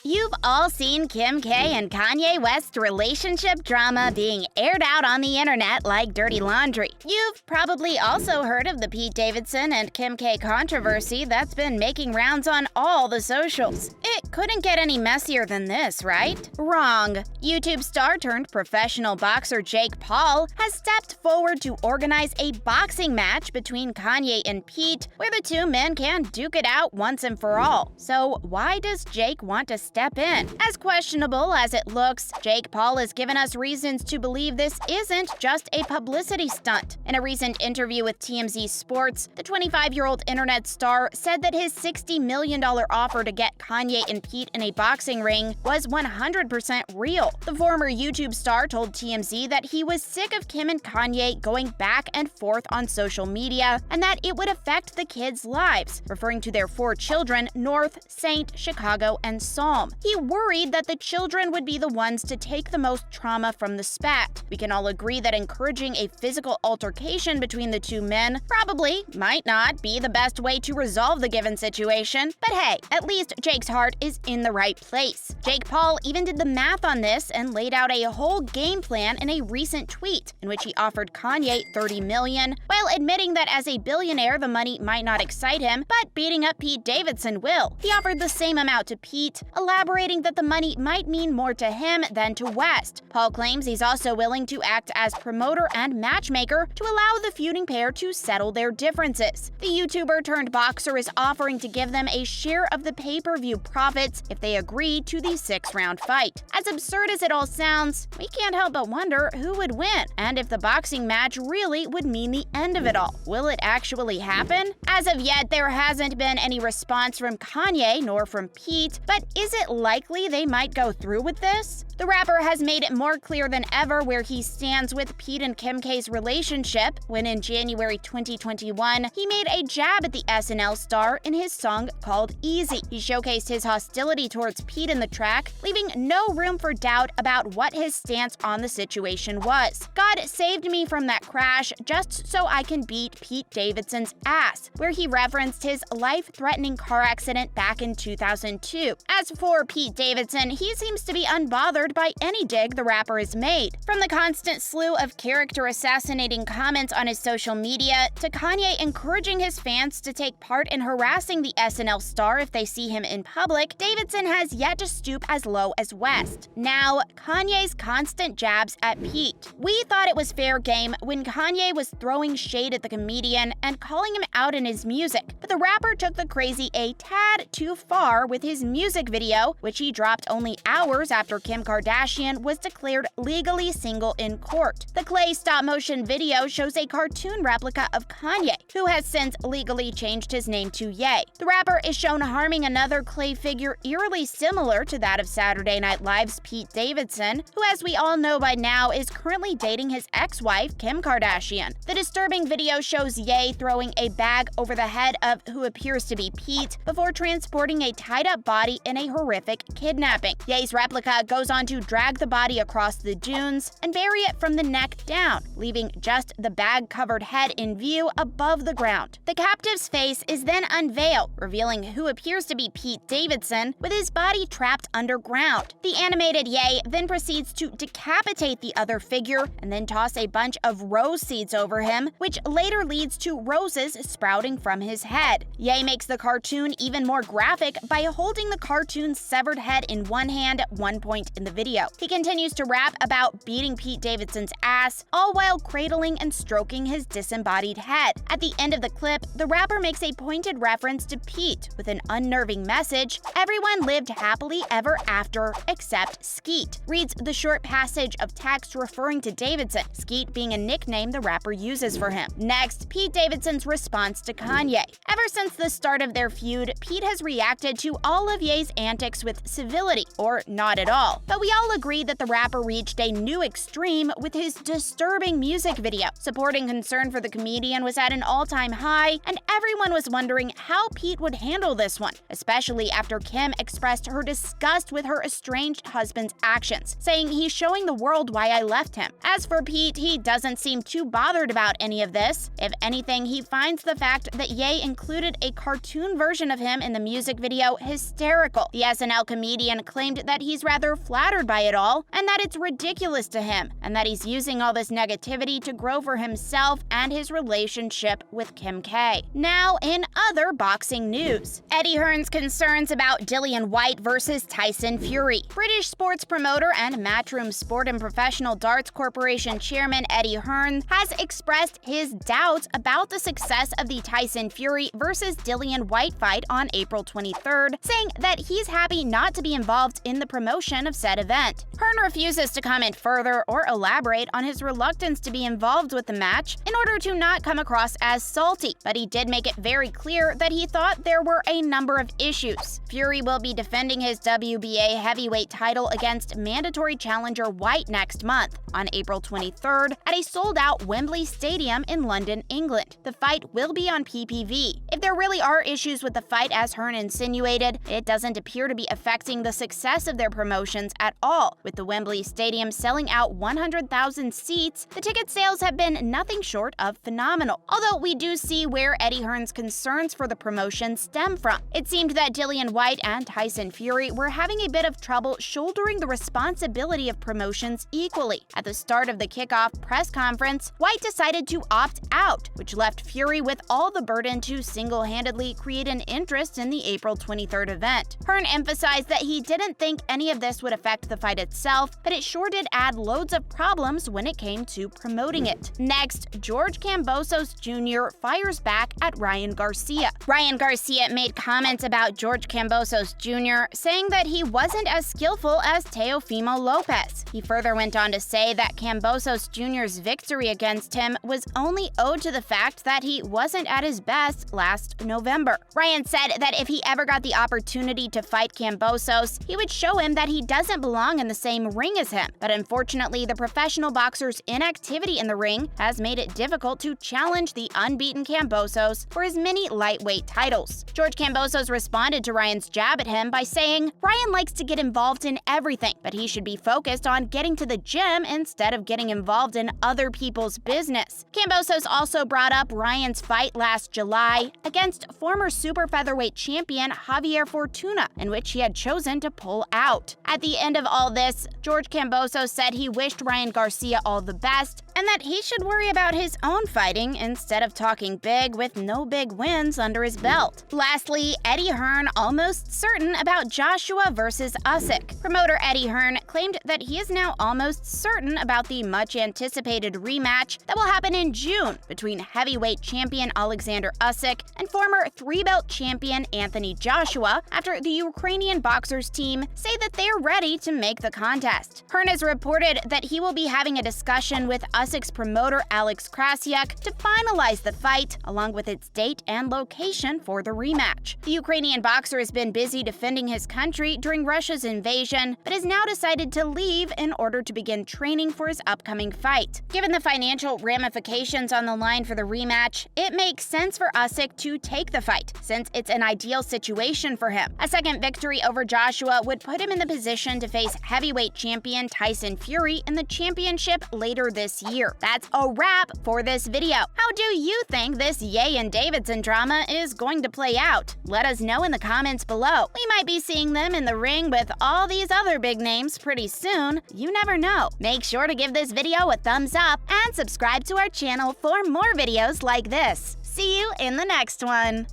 You've all seen Kim K and Kanye West's relationship drama being aired out on the internet like dirty laundry. You've probably also heard of the Pete Davidson and Kim K controversy that's been making rounds on all the socials. It couldn't get any messier than this, right? Wrong. YouTube star turned professional boxer Jake Paul has stepped forward to organize a boxing match between Kanye and Pete, where the two men can duke it out once and for all. So why does Jake want to step in? As questionable as it looks, Jake Paul has given us reasons to believe this isn't just a publicity stunt. In a recent interview with TMZ Sports, the 25-year-old internet star said that his $60 million offer to get Kanye and Pete in a boxing ring was 100% real. The former YouTube star told TMZ that he was sick of Kim and Kanye going back and forth on social media and that it would affect the kids' lives, referring to their 4 children, North, Saint, Chicago, and Psalm. He worried that the children would be the ones to take the most trauma from the spat. We can all agree that encouraging a physical altercation between the two men probably might not be the best way to resolve the given situation, but hey, at least Jake's heart is in the right place. Jake Paul even did the math on this and laid out a whole game plan in a recent tweet, in which he offered Kanye $30 million, while admitting that as a billionaire the money might not excite him, but beating up Pete Davidson will. He offered the same amount to Pete, elaborating that the money might mean more to him than to West. Paul claims he's also willing to act as promoter and matchmaker to allow the feuding pair to settle their differences. The YouTuber turned boxer is offering to give them a share of the pay-per-view profits if they agree to the 6-round fight. As absurd as it all sounds, we can't help but wonder who would win, and if the boxing match really would mean the end of it all. Will it actually happen? As of yet, there hasn't been any response from Kanye nor from Pete, but is it likely they might go through with this? The rapper has made it more clear than ever where he stands with Pete and Kim K's relationship when in January 2021, he made a jab at the SNL star in his song called Easy. He showcased his hostility towards Pete in the track, leaving no room for doubt about what his stance on the situation was. God saved me from that crash just so I can beat Pete Davidson's ass, where he referenced his life-threatening car accident back in 2002. As for Pete Davidson, he seems to be unbothered by any dig the rapper has made. From the constant slew of character-assassinating comments on his social media, to Kanye encouraging his fans to take part in harassing the SNL star if they see him in public, Davidson has yet to stoop as low as West. Now, Kanye's constant jabs at Pete. We thought it was fair game when Kanye was throwing shade at the comedian and calling him out in his music, but the rapper took the crazy a tad too far with his music video, which he dropped only hours after Kim Kardashian was declared legally single in court. The clay stop-motion video shows a cartoon replica of Kanye, who has since legally changed his name to Ye. The rapper is shown harming another clay figure eerily similar to that of Saturday Night Live's Pete Davidson, who, as we all know by now, is currently dating his ex-wife, Kim Kardashian. The disturbing video shows Ye throwing a bag over the head of who appears to be Pete before transporting a tied-up body in a horrific kidnapping. Ye's replica goes on to drag the body across the dunes and bury it from the neck down, leaving just the bag-covered head in view above the ground. The captive's face is then unveiled, revealing who appears to be Pete Davidson, with his body trapped underground. The animated Ye then proceeds to decapitate the other figure and then toss a bunch of rose seeds over him, which later leads to roses sprouting from his head. Ye makes the cartoon even more graphic by holding the cartoon's severed head in one hand at one point in the video. He continues to rap about beating Pete Davidson's ass, all while cradling and stroking his disembodied head. At the end of the clip, the rapper makes a pointed reference to Pete with an unnerving message: "Everyone lived happily ever after except Skeet," reads the short passage of text referring to Davidson, Skeet being a nickname the rapper uses for him. Next, Pete Davidson's response to Kanye. Ever since the start of their feud, Pete has reacted to all of Ye's antics with civility, or not at all. But we all agree that the rapper reached a new extreme with his disturbing music video. Supporting concern for the comedian was at an all-time high, and everyone was wondering how Pete would handle this one, especially after Kim expressed her disgust with her estranged husband's actions, saying he's showing the world why I left him. As for Pete, he doesn't seem too bothered about any of this. If anything, he finds the fact that Ye included a cartoon version of him in the music video hysterical. The SNL comedian claimed that he's rather flattered by it all and that it's ridiculous to him, and that he's using all this negativity to grow for himself and his relationship with Kim K. Now, in other boxing news, Eddie Hearn's concerns about Dillian Whyte versus Tyson Fury. British sports promoter and Matchroom Sport and Professional Darts Corporation chairman Eddie Hearn has expressed his doubts about the success of the Tyson Fury versus Dillian Whyte fight on April 23rd, saying that he's happy not to be involved in the promotion of said event. Hearn refuses to comment further or elaborate on his reluctance to be involved with the match in order to not come across as salty, but he did make it very clear that he thought there were a number of issues. Fury will be defending his WBA heavyweight title against mandatory challenger Whyte next month, on April 23rd, at a sold-out Wembley Stadium in London, England. The fight will be on PPV. If there really are issues with the fight, as Hearn insinuated, it doesn't appear to be affecting the success of their promotions at all. With the Wembley Stadium selling out 100,000 seats, the ticket sales have been nothing short of phenomenal. Although we do see where Eddie Hearn's concerns for the promotion stem from. It seemed that Dillian Whyte and Tyson Fury were having a bit of trouble shouldering the responsibility of promotions equally. At the start of the kickoff press conference, Whyte decided to opt out, which left Fury with all the burden to single-handedly create an interest in the April 23rd event. Hearn emphasized that he didn't think any of this would affect the fight itself, but it sure did add loads of problems when it came to promoting it. Next, George Kambosos Jr. fires back at Ryan Garcia. Ryan Garcia made comments about George Kambosos Jr., saying that he wasn't as skillful as Teofimo Lopez. He further went on to say that Kambosos Jr.'s victory against him was only owed to the fact that he wasn't at his best last November. Ryan said that if he ever got the opportunity to fight Kambosos, he would show him that he doesn't belong in the same ring as him. But unfortunately, the professional boxer's inactivity in the ring has made it difficult to challenge the unbeaten Kambosos for his many lightweight titles. George Kambosos responded to Ryan's jab at him by saying, "Ryan likes to get involved in everything, but he should be focused on getting to the gym instead of getting involved in other people's business." Kambosos also brought up Ryan's fight last July against former super featherweight champion Javier Fortuna, in which he had chosen to pull out. At the end of all this, George Kambosos said he wished Ryan Garcia all the best and that he should worry about his own fighting instead of talking big with no big wins under his belt. Lastly, Eddie Hearn almost certain about Joshua versus Usyk. Promoter Eddie Hearn claimed that he is now almost certain about the much-anticipated rematch that will happen in June between heavyweight champion Alexander Usyk and former three-belt champion Anthony Joshua after the Ukrainian boxers team say that they're ready to make the contest. Hearn has reported that he will be having a discussion with Usyk's promoter Alex Krasiak to finalize the fight, along with its date and location for the rematch. The Ukrainian boxer has been busy defending his country during Russia's invasion, but has now decided to leave in order to begin training for his upcoming fight. Given the financial ramifications on the line for the rematch, it makes sense for Usyk to take the fight, since it's an ideal situation for him. A second victory over Joshua would put him in the position to face heavyweight champion Tyson Fury in the championship later this year. That's a wrap for this video. How do you think this Ye and Davidson drama is going to play out? Let us know in the comments below. We might be seeing them in the ring with all these other big names pretty soon. You never know. Make sure to give this video a thumbs up and subscribe to our channel for more videos like this. See you in the next one.